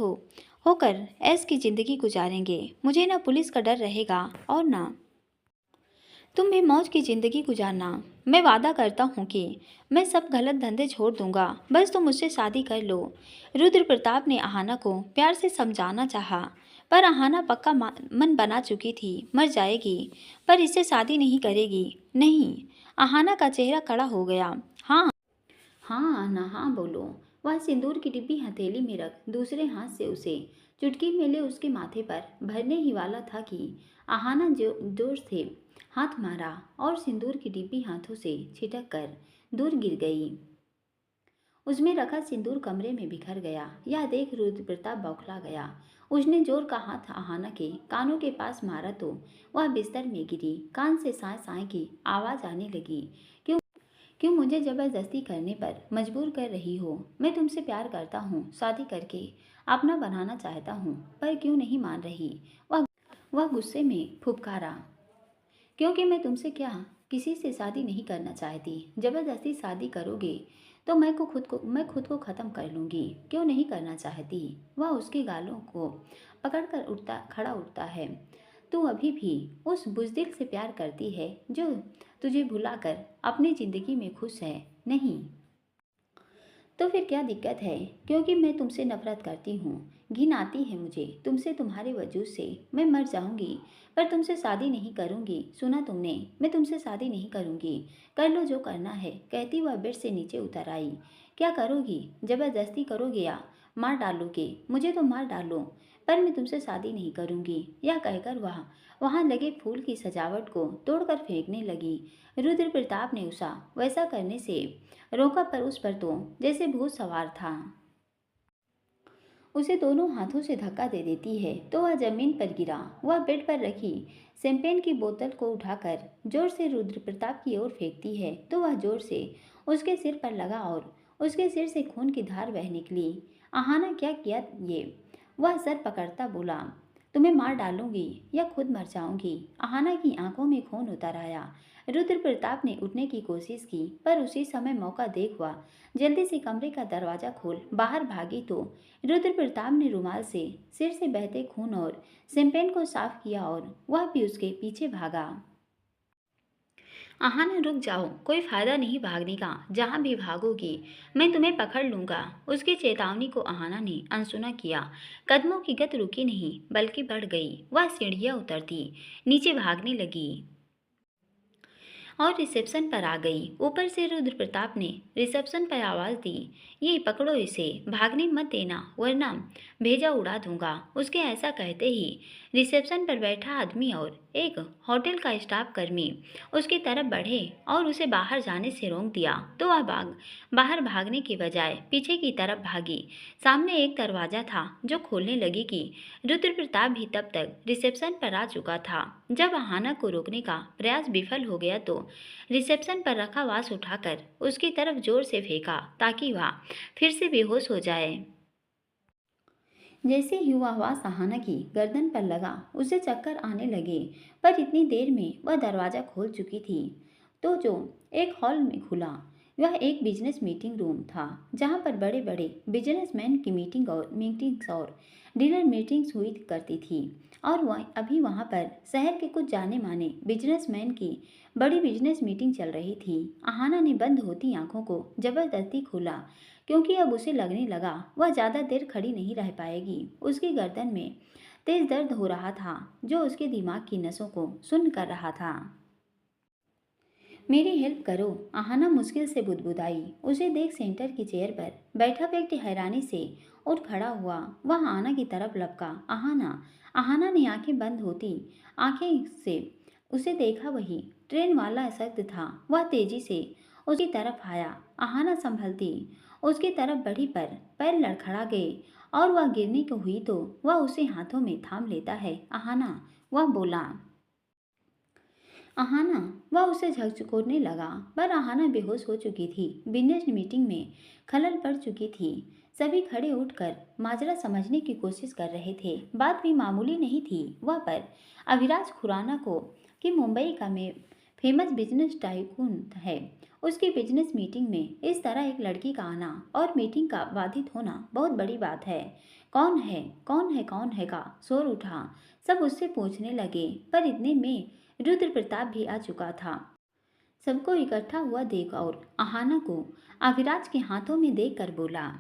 Speaker 1: होकर ऐश की ज़िंदगी गुजारेंगे। मुझे ना पुलिस का डर रहेगा और ना तुम भी मौज की ज़िंदगी गुजारना। मैं वादा करता हूँ कि मैं सब गलत धंधे छोड़ दूंगा, बस तुम मुझसे शादी कर लो। रुद्र प्रताप ने आहाना को प्यार से समझाना चाहा, पर आहाना पक्का मन बना चुकी थी। मर जाएगी पर इससे शादी नहीं करेगी। नहीं, आहाना का चेहरा कड़ा हो गया। हाँ हाँ ना, हाँ बोलो। वह सिंदूर की डिब्बी हथेली में रख दूसरे हाथ से उसे चुटकी में ले उसके माथे पर भरने ही वाला था कि आहाना जोर से हाथ मारा और सिंदूर की डिब्बी हाथों से छिटक कर दूर गिर गई। उसमें रखा सिंदूर कमरे में बिखर गया। यह देख रुद्र प्रताप बौखला गया। उसने जोर का हाथ आहाना के कानों के पास मारा तो वह बिस्तर में गिरी। कान से साए साए की आवाज आने लगी। क्यों क्यों मुझे जबरदस्ती करने पर मजबूर कर रही हो? मैं तुमसे प्यार करता हूँ, शादी करके अपना बनाना चाहता हूँ, पर क्यों नहीं मान रही? वह गुस्से में फुफकारा। क्योंकि मैं तुमसे क्या किसी से शादी नहीं करना चाहती। जबरदस्ती शादी करोगे तो मैं खुद को ख़त्म कर लूँगी। क्यों नहीं करना चाहती? वह उसके गालों को पकड़कर खड़ा उठता है। तू अभी भी उस बुज़दिल से प्यार करती है जो तुझे भुलाकर अपनी ज़िंदगी में खुश है, नहीं? तो फिर क्या दिक्कत है? क्योंकि मैं तुमसे नफरत करती हूँ। घिन आती है मुझे तुमसे, तुम्हारे वजूद से। मैं मर जाऊंगी पर तुमसे शादी नहीं करूंगी। सुना तुमने? मैं तुमसे शादी नहीं करूंगी। कर लो जो करना है, कहती वह बेड से नीचे उतर आई। क्या करोगी? जबरदस्ती करोगे या मार डालोगे? मुझे तो मार डालो, पर मैं तुमसे शादी नहीं करूंगी। यह कहकर वह वहां लगे फूल की सजावट को तोड़कर फेंकने लगी। रुद्र प्रताप ने उषा वैसा करने से रोका, पर उस पर तो जैसे भूत सवार था। उसे दोनों हाथों से धक्का दे देती है तो वह जमीन पर गिरा। वह बेड पर रखी शैंपेन की बोतल को उठाकर जोर से रुद्र प्रताप की ओर फेंकती है तो वह जोर से उसके सिर पर लगा और उसके सिर से खून की धार बह निकली। आहाना, क्या किया ये? वह सर पकड़ता बोला, तुम्हें मार डालूंगी या खुद मर जाऊंगी। आहाना की आंखों में खून उतर आया। रुद्र प्रताप ने उठने की कोशिश की, पर उसी समय मौका देख वह जल्दी से कमरे का दरवाजा खोल बाहर भागी तो रुद्र प्रताप ने रुमाल से सिर से बहते खून और शैंपेन को साफ किया और वह भी उसके पीछे भागा। आहाना, रुक जाओ, कोई फायदा नहीं भागने का। जहां भी भागोगी मैं तुम्हें पकड़ लूंगा। उसकी चेतावनी को आहाना ने अनसुना किया। कदमों की गति रुकी नहीं बल्कि बढ़ गई। वह सीढ़ियां उतरती नीचे भागने लगी और रिसेप्शन पर आ गई। ऊपर से रुद्र प्रताप ने रिसेप्शन पर आवाज़ दी, ये पकड़ो इसे, भागने मत देना वरना भेजा उड़ा दूंगा। उसके ऐसा कहते ही रिसेप्शन पर बैठा आदमी और एक होटल का स्टाफ कर्मी उसकी तरफ बढ़े और उसे बाहर जाने से रोक दिया तो वह बाहर भागने के बजाय पीछे की तरफ भागी। सामने एक दरवाज़ा था जो खोलने लगी कि रुद्र प्रताप भी तब तक रिसेप्शन पर आ चुका था। जब आहाना को रोकने का प्रयास विफल हो गया तो रिसेप्शन पर रखा वास उठाकर उसकी तरफ जोर से फेंका ताकि वह फिर से बेहोश हो जाए। जैसे ही वह आवाज आहाना की गर्दन पर लगा उसे चक्कर आने लगे, पर इतनी देर में वह दरवाज़ा खोल चुकी थी तो जो एक हॉल में खुला। वह एक बिजनेस मीटिंग रूम था जहां पर बड़े बड़े बिजनेसमैन की मीटिंग्स और डिनर मीटिंग्स हुई करती थी। और वह अभी वहां पर शहर के कुछ जाने माने बिजनेसमैन की बड़ी बिजनेस मीटिंग चल रही थी। आहाना ने बंद होती आंखों को जबरदस्ती खोला क्योंकि अब उसे लगने लगा वह ज़्यादा देर खड़ी नहीं रह पाएगी। उसकी गर्दन में तेज दर्द हो रहा था जो उसके दिमाग की नसों को सुन्न कर रहा था। मेरी हेल्प करो, आहाना मुश्किल से बुदबुदाई। उसे देख सेंटर की चेयर पर बैठा व्यक्ति हैरानी से उठ खड़ा हुआ। वह आहाना की तरफ लपका। आहाना। आहाना ने आंखें बंद होती आंखें से उसे देखा। वही ट्रेन वाला शब्द था। वह तेजी से उसकी तरफ आया। आहाना संभलती उसकी तरफ बढ़ी पर पैर लड़खड़ा गए और वह गिरने को हुई तो वह उसे हाथों में थाम लेता है। आहाना, वह बोला। आहाना, वह उसे झकझोरने लगा, पर आहाना बेहोश हो चुकी थी। बिजनेस मीटिंग में खलल पड़ चुकी थी। सभी खड़े उठकर माजरा समझने की कोशिश कर रहे थे। बात भी मामूली नहीं थी। वह पर अभिराज खुराना को कि मुंबई का में फेमस बिजनेस टाइकून है, उसकी बिजनेस मीटिंग में इस तरह एक लड़की का आना और मीटिंग का बाधित होना बहुत बड़ी बात है। कौन है, कौन है, कौन है का शोर उठा। सब उससे पूछने लगे, पर इतने में रुद्र प्रताप भी आ चुका था। सबको इकट्ठा हुआ देख और आहाना को अविराज के हाथों में देखकर बोला,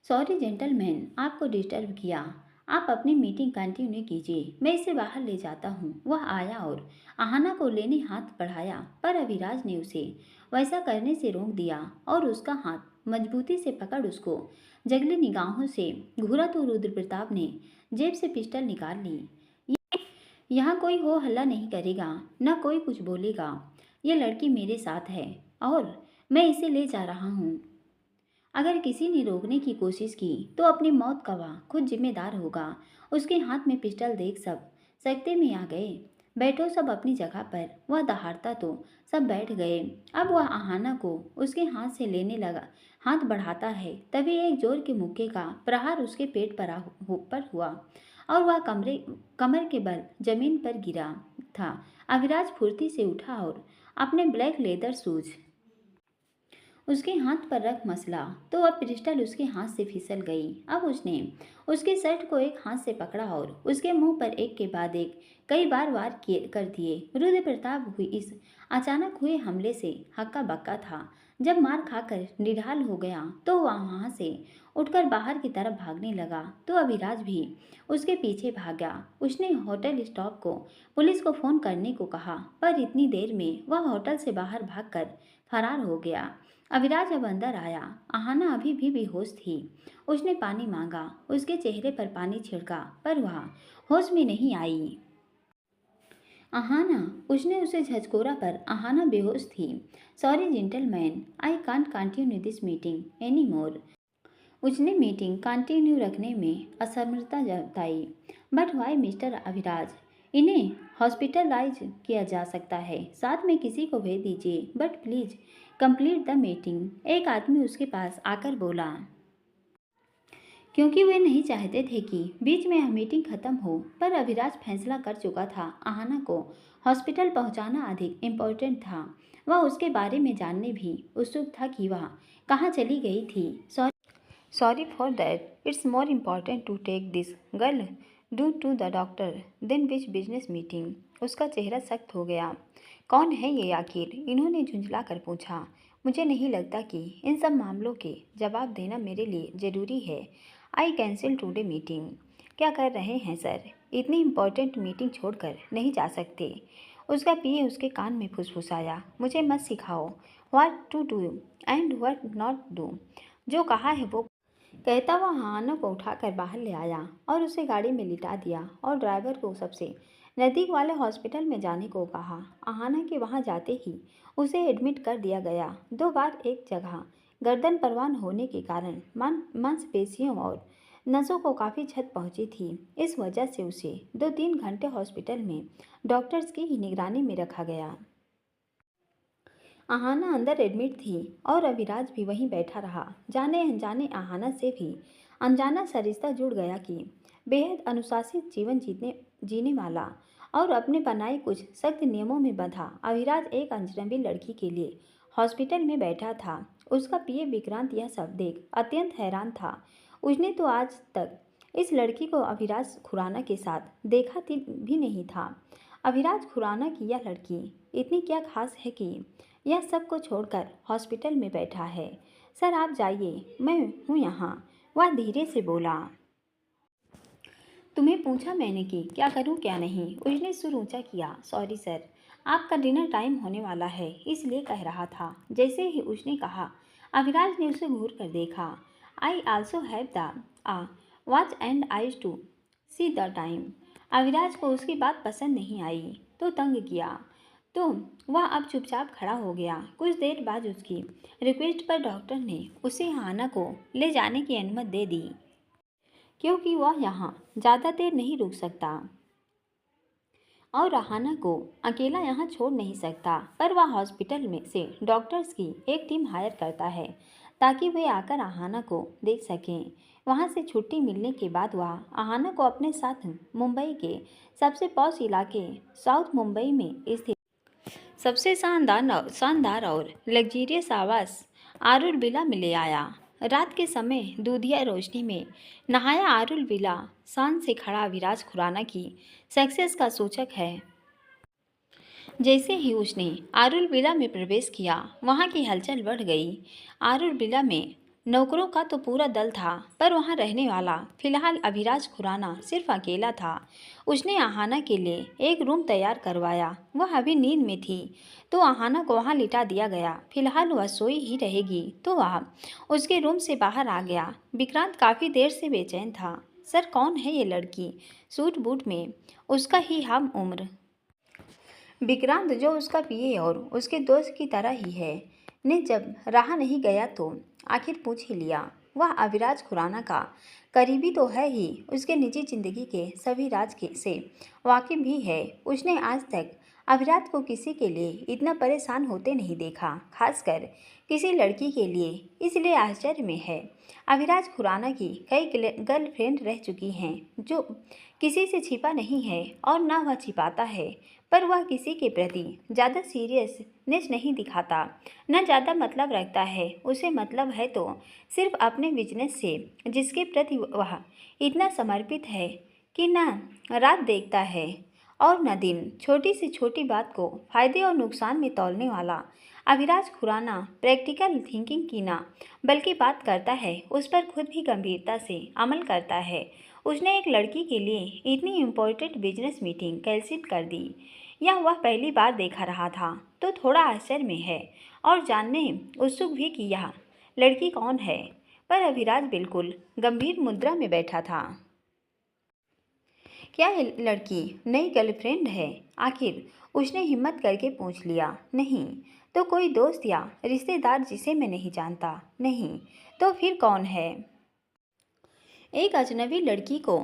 Speaker 1: सॉरी जेंटलमैन, आपको डिस्टर्ब किया। आप अपनी मीटिंग कंटिन्यू कीजिए, मैं इसे बाहर ले जाता हूँ। वह आया और आहाना को लेने हाथ बढ़ाया, पर अविराज ने उसे वैसा करने से रोक दिया और उसका हाथ मजबूती से पकड़ उसको जगली निगाहों से घूरा तो रुद्र प्रताप ने जेब से पिस्टल निकाल ली। यहाँ कोई हो हल्ला नहीं करेगा, न कोई कुछ बोलेगा। ये लड़की मेरे साथ है और मैं इसे ले जा रहा हूँ। अगर किसी ने रोकने की कोशिश की तो अपनी मौत का वह खुद जिम्मेदार होगा। उसके हाथ में पिस्टल देख सब सकते में आ गए। बैठो सब अपनी जगह पर। वह दहाड़ता तो सब बैठ गए। अब वह आहाना को उसके हाथ से लेने लगा। हाथ बढ़ाता है तभी एक जोर के मुक्के का प्रहार उसके पेट पर हुआ और वह कमर के बल जमीन पर गिरा था। अविराज फुर्ती से उठा और अपने ब्लैक लेदर शूज उसके हाथ पर रख मसला तो अब पिस्टल उसके हाथ से फिसल गई। अब उसने उसके शर्ट को एक हाथ से पकड़ा और उसके मुंह पर एक के बाद एक कई बार वार कर दिए। रुद्र प्रताप हुई इस अचानक हुए हमले से हक्का बक्का था। जब मार खाकर निढाल हो गया तो वह वहां से उठकर बाहर की तरफ भागने लगा तो अभिराज भी उसके पीछे भागा। उसने होटल स्टाफ को पुलिस को फोन करने को कहा, पर इतनी देर में वह होटल से बाहर भागकर फरार हो गया। अभिराज अब अंदर आया। आहाना अभी भी बेहोश थी। उसने पानी मांगा, उसके चेहरे पर पानी छिड़का, पर वह होश में नहीं आई। आहाना, उसने उसे झकझोरा, पर आहाना बेहोश थी। Sorry gentleman, I can't continue this meeting any more. उसने मीटिंग कंटिन्यू रखने में असमर्थता जताई। बट वाई मिस्टर अभिराज, इन्हें हॉस्पिटलाइज किया जा सकता है, साथ में किसी को भेज दीजिए, but please complete the meeting. एक आदमी उसके पास आकर बोला, क्योंकि वे नहीं चाहते थे कि बीच में यह मीटिंग खत्म हो। पर अभिराज फैसला कर चुका था। आहाना को हॉस्पिटल पहुंचाना अधिक इम्पोर्टेंट था। वह उसके बारे में जानने भी उत्सुक था कि वह कहाँ चली गई थी। Sorry for that, it's more important to take this girl do to the doctor then which business meeting. उसका चेहरा सख्त हो गया। कौन है ये आखिर? इन्होंने झुंझला कर पूछा। मुझे नहीं लगता कि इन सब मामलों के जवाब देना मेरे लिए ज़रूरी है। I cancel today meeting. क्या कर रहे हैं सर? इतनी इम्पोर्टेंट मीटिंग छोड़कर नहीं जा सकते। उसका पीए उसके कान में फुसफुसाया, मुझे मत सिखाओ what to do and what not do. जो कहा है वो कहता हुआ आहाना को उठाकर बाहर ले आया और उसे गाड़ी में लिटा दिया और ड्राइवर को सबसे नज़दीक वाले हॉस्पिटल में जाने को कहा। आहाना के वहां जाते ही उसे एडमिट कर दिया गया। 2 बार एक जगह गर्दन परवान होने के कारण मांसपेशियों और नसों को काफ़ी क्षत पहुंची थी। इस वजह से उसे 2-3 घंटे हॉस्पिटल में डॉक्टर्स की ही निगरानी में रखा गया। आहाना अंदर एडमिट थी और अभिराज भी वहीं बैठा रहा। जाने अनजाने आहाना से भी अनजाना सा रिश्ता जुड़ गया कि बेहद अनुशासित जीवन जीने वाला और अपने बनाए कुछ सख्त नियमों में बंधा अभिराज एक अजनबी लड़की के लिए हॉस्पिटल में बैठा था। उसका पीए विक्रांत यह सब देख अत्यंत हैरान था। उसने तो आज तक इस लड़की को अभिराज खुराना के साथ देखा भी नहीं था। अभिराज खुराना की यह लड़की इतनी क्या खास है कि यह सब को छोड़कर हॉस्पिटल में बैठा है? सर आप जाइए, मैं हूँ यहाँ, वह धीरे से बोला। तुम्हें पूछा मैंने कि क्या करूं क्या नहीं। उसने सुर ऊंचा किया। सॉरी सर, आपका डिनर टाइम होने वाला है, इसलिए कह रहा था। जैसे ही उसने कहा, अभिराज ने उसे घूर कर देखा। I also have the watch and eyes to see the time. Abhiraj को उसकी बात पसंद नहीं आई तो तंग किया, तो वह अब चुपचाप खड़ा हो गया। कुछ देर बाद उसकी रिक्वेस्ट पर डॉक्टर ने उसे आहाना को ले जाने की अनुमति दे दी, क्योंकि वह यहाँ ज़्यादा देर नहीं रुक सकता और आहाना को अकेला यहाँ छोड़ नहीं सकता। पर वह हॉस्पिटल में से डॉक्टर्स की एक टीम हायर करता है ताकि वे आकर आहाना को देख सकें। वहाँ से छुट्टी मिलने के बाद वह आहाना को अपने साथ मुंबई के सबसे पॉश इलाके साउथ मुंबई में स्थित सबसे शानदार और लग्जरियस आवास आरुल विला में ले आया। रात के समय दूधिया रोशनी में नहाया आरुल विला शान से खड़ा अभिराज खुराना की सक्सेस का सूचक है। जैसे ही उसने आरुल विला में प्रवेश किया, वहाँ की हलचल बढ़ गई। आरुल विला में नौकरों का तो पूरा दल था, पर वहाँ रहने वाला फिलहाल अभिराज खुराना सिर्फ अकेला था। उसने आहाना के लिए एक रूम तैयार करवाया। वह अभी नींद में थी तो आहाना को वहाँ लिटा दिया गया। फिलहाल वह सोई ही रहेगी तो वह उसके रूम से बाहर आ गया। विक्रांत काफ़ी देर से बेचैन था। सर कौन है ये लड़की सूट बूट में? उसका ही हम उम्र विक्रांत, जो उसका पीए और उसके दोस्त की तरह ही है, ने जब रहा नहीं गया तो आखिर पूछ ही लिया। वह अभिराज खुराना का करीबी तो है ही, उसके निजी जिंदगी के सभी राज के से वाकिफ भी है। उसने आज तक अभिराज को किसी के लिए इतना परेशान होते नहीं देखा, खासकर किसी लड़की के लिए। इसलिए आश्चर्य में है। अभिराज खुराना की कई गर्लफ्रेंड रह चुकी हैं, जो किसी से छिपा नहीं है और ना वह छिपाता है। पर वह किसी के प्रति ज़्यादा सीरियसनेस नहीं दिखाता, न ज़्यादा मतलब रखता है। उसे मतलब है तो सिर्फ अपने बिजनेस से, जिसके प्रति वह इतना समर्पित है कि न रात देखता है और न दिन। छोटी से छोटी बात को फायदे और नुकसान में तौलने वाला अभिराज खुराना प्रैक्टिकल थिंकिंग की ना बल्कि बात करता है, उस पर खुद भी गंभीरता से अमल करता है। उसने एक लड़की के लिए इतनी इम्पोर्टेंट बिजनेस मीटिंग कैंसिल कर दी। यह वह पहली बार देखा रहा था, तो थोड़ा आश्चर्य में है और जानने उत्सुक भी कि यह लड़की कौन है। पर अभिराज बिल्कुल गंभीर मुद्रा में बैठा था। क्या यह लड़की नई गर्लफ्रेंड है? आखिर उसने हिम्मत करके पूछ लिया। नहीं तो कोई दोस्त या रिश्तेदार जिसे मैं नहीं जानता। नहीं तो फिर कौन है? एक अजनबी लड़की को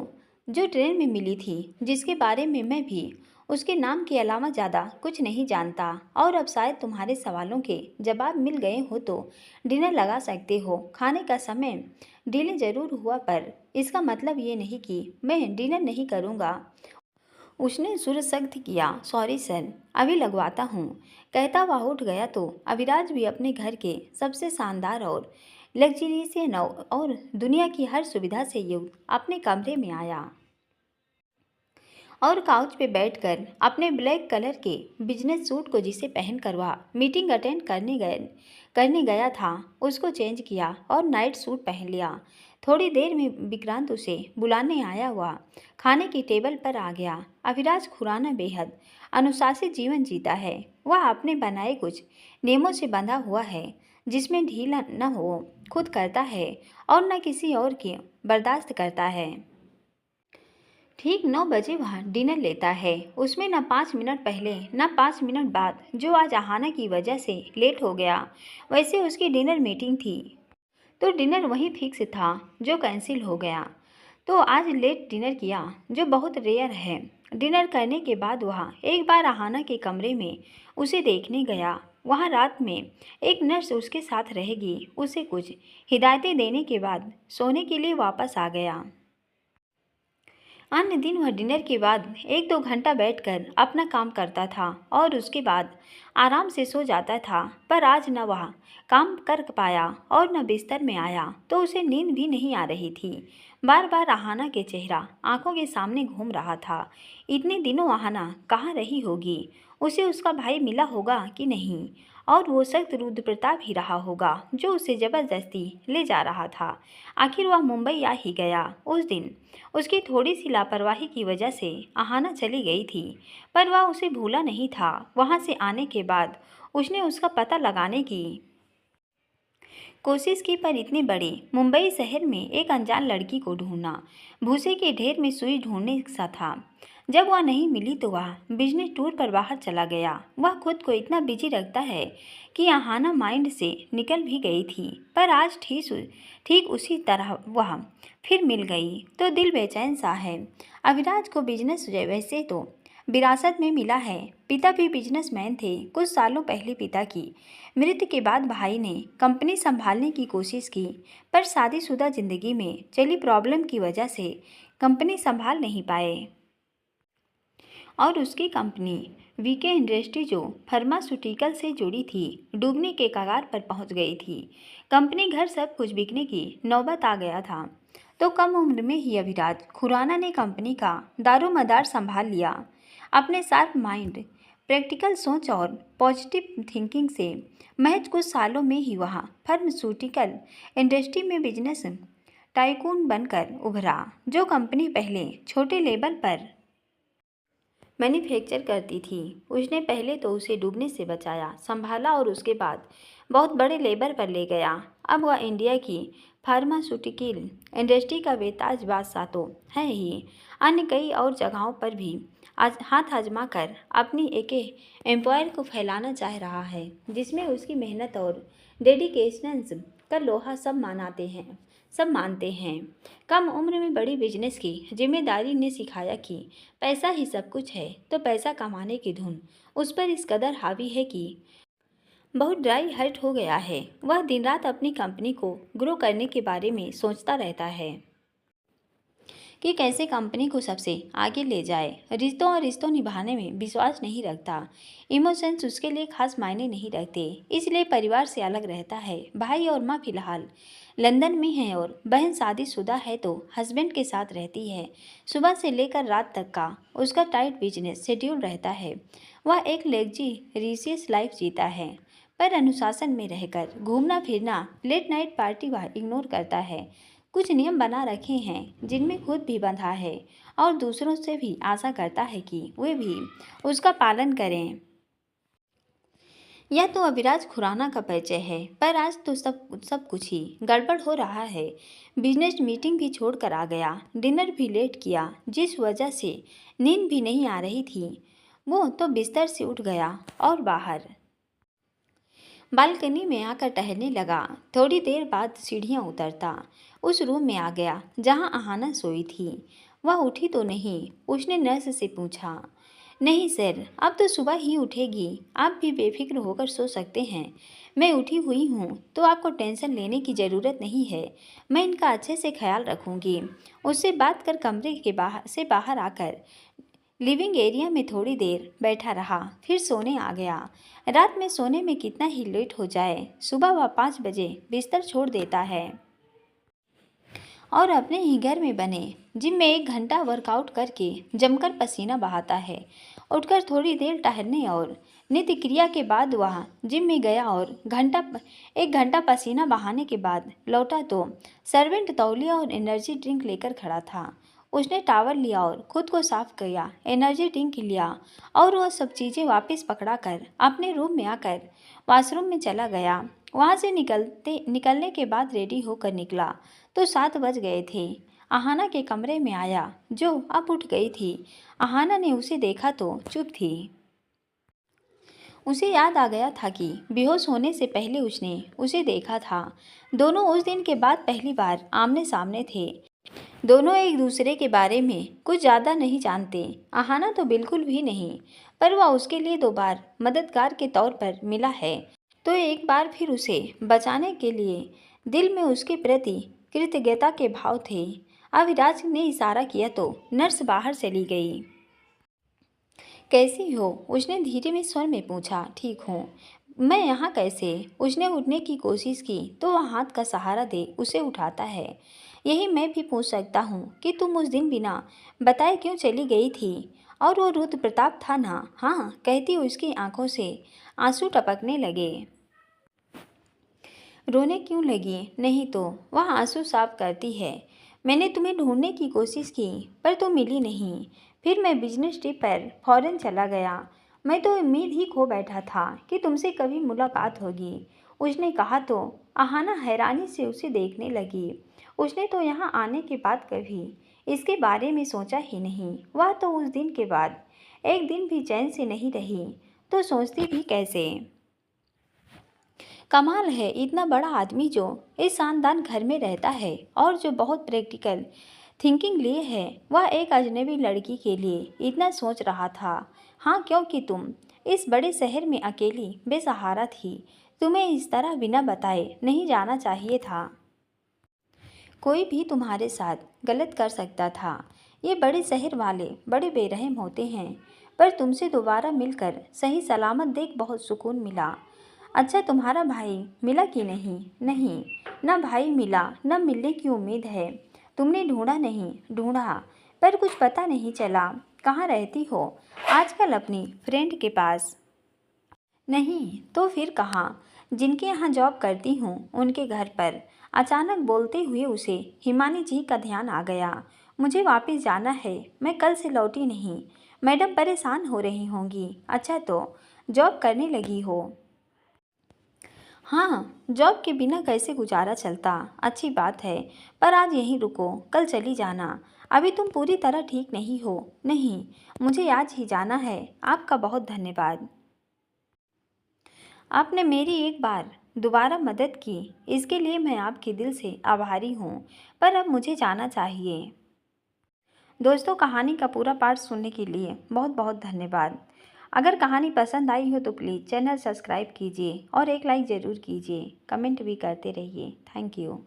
Speaker 1: जो ट्रेन में मिली थी, जिसके बारे में मैं भी उसके नाम के अलावा ज़्यादा कुछ नहीं जानता। और अब शायद तुम्हारे सवालों के जवाब मिल गए हो तो डिनर लगा सकते हो। खाने का समय डिले ज़रूर हुआ, पर इसका मतलब ये नहीं कि मैं डिनर नहीं करूँगा। उसने सुर सख्त किया। सॉरी सर, अभी लगवाता हूँ, कहता हुआ उठ गया। तो अविराज भी अपने घर के सबसे शानदार और लग्जरियस और दुनिया की हर सुविधा से युक्त अपने कमरे में आया और काउच पे बैठकर अपने ब्लैक कलर के बिजनेस सूट को, जिसे पहनकर वह मीटिंग अटेंड करने गया था, उसको चेंज किया और नाइट सूट पहन लिया। थोड़ी देर में विक्रांत उसे बुलाने आया हुआ खाने की टेबल पर आ गया। अभिराज खुराना बेहद अनुशासित जीवन जीता है। वह अपने बनाए कुछ नियमों से बंधा हुआ है, जिसमें ढील न हो खुद करता है और न किसी और की बर्दाश्त करता है। ठीक 9 बजे वह डिनर लेता है, उसमें न 5 मिनट पहले न 5 मिनट बाद। जो आज अहाना की वजह से लेट हो गया, वैसे उसकी डिनर मीटिंग थी तो डिनर वहीं फिक्स था, जो कैंसिल हो गया। तो आज लेट डिनर किया, जो बहुत रेयर है। डिनर करने के बाद वह एक बार अहाना के कमरे में उसे देखने गया। वहाँ रात में एक नर्स उसके साथ रहेगी। उसे कुछ हिदायतें देने के बाद सोने के लिए वापस आ गया। अन्य दिन वह डिनर के बाद 1-2 घंटा बैठकर अपना काम करता था और उसके बाद आराम से सो जाता था। पर आज न वह काम कर पाया और न बिस्तर में आया, तो उसे नींद भी नहीं आ रही थी। बार बार आहाना के चेहरा आंखों के सामने घूम रहा था। इतने दिनों आहाना कहाँ रही होगी? उसे उसका भाई मिला होगा कि नहीं? और वो सख्त रुद्र प्रताप ही रहा होगा, जो उसे जबरदस्ती ले जा रहा था। आखिर वह मुंबई आ ही गया। उस दिन उसकी थोड़ी सी लापरवाही की वजह से आहाना चली गई थी, पर वह उसे भूला नहीं था। वहाँ से आने के बाद उसने उसका पता लगाने की कोशिश की, पर इतने बड़े मुंबई शहर में एक अनजान लड़की को ढूंढना भूसे के ढेर में सुई ढूंढने सा था। जब वह नहीं मिली तो वह बिजनेस टूर पर बाहर चला गया। वह खुद को इतना बिजी रखता है कि आहाना माइंड से निकल भी गई थी, पर आज ठीक उसी तरह वह फिर मिल गई तो दिल बेचैन सा है। अविराज को बिजनेस वैसे तो विरासत में मिला है। पिता भी बिजनेसमैन थे। कुछ सालों पहले पिता की मृत्यु के बाद भाई ने कंपनी संभालने की कोशिश की, पर शादीशुदा जिंदगी में चली प्रॉब्लम की वजह से कंपनी संभाल नहीं पाए और उसकी कंपनी वीके इंडस्ट्री, जो फार्मास्यूटिकल से जुड़ी थी, डूबने के कगार पर पहुंच गई थी। कंपनी घर सब कुछ बिकने की नौबत आ गया था। तो कम उम्र में ही अभिराज खुराना ने कंपनी का दारोमदार संभाल लिया। अपने शार्प माइंड, प्रैक्टिकल सोच और पॉजिटिव थिंकिंग से महज कुछ सालों में ही वह फार्मास्यूटिकल इंडस्ट्री में बिजनेस टाइकून बनकर उभरा। जो कंपनी पहले छोटे लेवल पर मैन्युफैक्चर करती थी, उसने पहले तो उसे डूबने से बचाया, संभाला और उसके बाद बहुत बड़े लेवल पर ले गया। अब वह इंडिया की फार्मास्यूटिकल इंडस्ट्री का बेताज बादशाह तो है ही, अन्य कई और जगहों पर भी हाथ आजमा कर अपनी एक एम्पायर को फैलाना चाह रहा है, जिसमें उसकी मेहनत और डेडिकेशंस का लोहा सब मानते हैं। कम उम्र में बड़ी बिजनेस की जिम्मेदारी ने सिखाया कि पैसा ही सब कुछ है, तो पैसा कमाने की धुन उस पर इस कदर हावी है कि बहुत ड्राई हर्ट हो गया है। वह दिन रात अपनी कंपनी को ग्रो करने के बारे में सोचता रहता है कि कैसे कंपनी को सबसे आगे ले जाए। रिश्तों और रिश्तों निभाने में विश्वास नहीं रखता। इमोशंस उसके लिए खास मायने नहीं रखते, इसलिए परिवार से अलग रहता है। भाई और माँ फिलहाल लंदन में हैं और बहन शादीशुदा है तो हस्बैंड के साथ रहती है। सुबह से लेकर रात तक का उसका टाइट बिजनेस शेड्यूल रहता है। वह एक लग्जरियस लाइफ जीता है, पर अनुशासन में रहकर घूमना फिरना, लेट नाइट पार्टी वह इग्नोर करता है। कुछ नियम बना रखे हैं जिनमें खुद भी बंधा है और दूसरों से भी आशा करता है कि वे भी उसका पालन करें। यह तो अविराज खुराना का परिचय है, पर आज तो सब कुछ ही गड़बड़ हो रहा है। बिजनेस मीटिंग भी छोड़कर आ गया, डिनर भी लेट किया, जिस वजह से नींद भी नहीं आ रही थी। वो तो बिस्तर से उठ गया और बाहर बालकनी में आकर टहलने लगा। थोड़ी देर बाद सीढ़ियाँ उतरता उस रूम में आ गया जहाँ अहाना सोई थी। वह उठी तो नहीं, उसने नर्स से पूछा। नहीं सर, अब तो सुबह ही उठेगी, आप भी बेफिक्र होकर सो सकते हैं। मैं उठी हुई हूँ तो आपको टेंशन लेने की ज़रूरत नहीं है। मैं इनका अच्छे से ख्याल रखूँगी। उससे बात कर कमरे के बाहर आकर लिविंग एरिया में थोड़ी देर बैठा रहा, फिर सोने आ गया। रात में सोने में कितना ही लेट हो जाए, सुबह वह 5 बजे बिस्तर छोड़ देता है और अपने ही घर में बने जिम में 1 घंटा वर्कआउट करके जमकर पसीना बहाता है। उठकर थोड़ी देर टहलने और नित्य क्रिया के बाद वह जिम में गया और 1 घंटा पसीना बहाने के बाद लौटा तो सर्वेंट तौलिया और एनर्जी ड्रिंक लेकर खड़ा था। उसने टावल लिया और खुद को साफ किया, एनर्जी ड्रिंक लिया और वह सब चीज़ें वापस पकड़ा कर अपने रूम में आकर वॉशरूम में चला गया। वहाँ से निकलने के बाद रेडी होकर निकला तो 7 बज गए थे। अहाना के कमरे में आया जो अब उठ गई थी। अहाना ने उसे देखा तो चुप थी। उसे याद आ गया था कि बेहोश होने से पहले उसने उसे देखा था। दोनों उस दिन के बाद पहली बार आमने सामने थे। दोनों एक दूसरे के बारे में कुछ ज़्यादा नहीं जानते, अहाना तो बिल्कुल भी नहीं, पर वह उसके लिए 2 बार मददगार के तौर पर मिला है तो एक बार फिर उसे बचाने के लिए दिल में उसके प्रति कृतज्ञता के भाव थे। अविराज ने इशारा किया तो नर्स बाहर चली गई। कैसी हो? उसने धीरे में स्वर में पूछा। ठीक हूँ। मैं यहाँ कैसे? उसने उठने की कोशिश की तो वह हाथ का सहारा दे उसे उठाता है। यही मैं भी पूछ सकता हूँ कि तुम उस दिन बिना बताए क्यों चली गई थी? और वो रुद्र प्रताप था ना? हाँ, कहती उसकी आंखों से आंसू टपकने लगे। रोने क्यों लगी? नहीं तो, वह आंसू साफ करती है। मैंने तुम्हें ढूंढने की कोशिश की पर तुम मिली नहीं। फिर मैं बिजनेस ट्रिप पर फॉरेन चला गया। मैं तो उम्मीद ही खो बैठा था कि तुमसे कभी मुलाकात होगी। उसने कहा तो अहाना हैरानी से उसे देखने लगी। उसने तो यहाँ आने के बाद कभी इसके बारे में सोचा ही नहीं। वह तो उस दिन के बाद एक दिन भी चैन से नहीं रही, तो सोचती भी कैसे? कमाल है, इतना बड़ा आदमी जो इस शानदार घर में रहता है और जो बहुत प्रैक्टिकल थिंकिंग लिए है, वह एक अजनबी लड़की के लिए इतना सोच रहा था। हाँ, क्योंकि तुम इस बड़े शहर में अकेली बेसहारा थी। तुम्हें इस तरह बिना बताए नहीं जाना चाहिए था। कोई भी तुम्हारे साथ गलत कर सकता था। ये बड़े शहर वाले बड़े बेरहम होते हैं, पर तुमसे दोबारा मिलकर सही सलामत देख बहुत सुकून मिला। अच्छा, तुम्हारा भाई मिला कि नहीं? नहीं, न भाई मिला न मिलने की उम्मीद है। तुमने ढूंढा नहीं? ढूंढा, पर कुछ पता नहीं चला। कहाँ रहती हो आजकल? अपनी फ्रेंड के पास। नहीं तो फिर कहाँ? जिनके यहाँ जॉब करती हूँ उनके घर पर। अचानक बोलते हुए उसे हिमानी जी का ध्यान आ गया। मुझे वापस जाना है, मैं कल से लौटी नहीं। मैडम परेशान हो रही होंगी। अच्छा, तो जॉब करने लगी हो? हाँ, जॉब के बिना कैसे गुजारा चलता? अच्छी बात है, पर आज यहीं रुको, कल चली जाना। अभी तुम पूरी तरह ठीक नहीं हो। नहीं, मुझे आज ही जाना है। आपका बहुत धन्यवाद। आपने मेरी एक बार दोबारा मदद की, इसके लिए मैं आपके दिल से आभारी हूँ, पर अब मुझे जाना चाहिए। दोस्तों, कहानी का पूरा पार्ट सुनने के लिए बहुत बहुत धन्यवाद। अगर कहानी पसंद आई हो तो प्लीज़ चैनल सब्सक्राइब कीजिए और एक लाइक ज़रूर कीजिए। कमेंट भी करते रहिए। Thank you.